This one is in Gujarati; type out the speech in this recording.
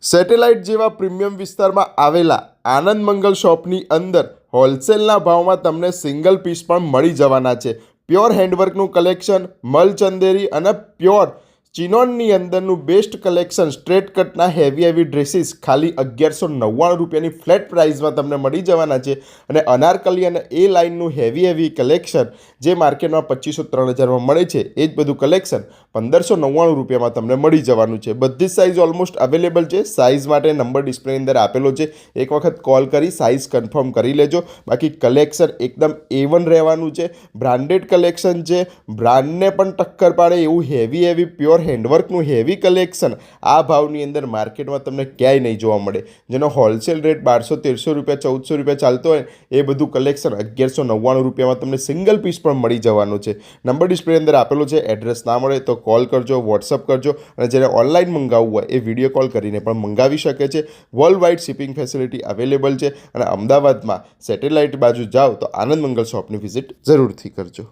સેટેલાઇટ જેવા પ્રીમિયમ વિસ્તારમાં આવેલા આનંદ મંગલ શોપની અંદર હોલસેલના ભાવમાં તમને સિંગલ પીસ પણ મળી જવાના છે. પ્યોર હેન્ડવર્કનું કલેક્શન, મલચંદેરી અને પ્યોર ચિનોનની અંદરનું બેસ્ટ કલેક્શન, સ્ટ્રેટ કટના હેવી ડ્રેસીસ ખાલી 1199 રૂપિયાની ફ્લેટ પ્રાઇસમાં તમને મળી જવાના છે. અને અનારકલી અને એ લાઇનનું હેવી કલેક્શન જે માર્કેટમાં 2500-3000માં મળે છે, એ જ બધું કલેક્શન 1599 રૂપિયામાં તમને મળી જવાનું છે. બધી જ સાઇઝ ઓલમોસ્ટ અવેલેબલ છે. સાઇઝ માટે નંબર ડિસ્પ્લેની અંદર આપેલો છે, એક વખત કોલ કરી સાઇઝ કન્ફર્મ કરી લેજો. બાકી કલેક્શન એકદમ A1 રહેવાનું છે. બ્રાન્ડેડ કલેક્શન છે, બ્રાન્ડને પણ ટક્કર પાડે એવું હેવી પ્યોર હેન્ડવર્કનું હેવી કલેક્શન આ ભાવની અંદર માર્કેટમાં તમને ક્યાંય નહીં જોવા મળે. જેનો હોલસેલ રેટ 1200-1300 રૂપિયા, 1400 રૂપિયા ચાલતો હોય, એ બધું કલેક્શન 1199 રૂપિયામાં તમને સિંગલ પીસ પણ મળી જવાનું છે. નંબર ડિસ્પ્લે અંદર આપેલો છે. એડ્રેસ ના મળે તો કોલ કરજો, વોટ્સઅપ કરજો, અને જેને ઓનલાઈન મંગાવવું હોય એ વિડીયો કોલ કરીને પણ મંગાવી શકે છે. World wide shipping facility available છે. અને અમદાવાદમાં સેટેલાઇટ બાજુ જાઓ તો આનંદ મંગલ શોપની વિઝિટ જરૂરથી કરજો.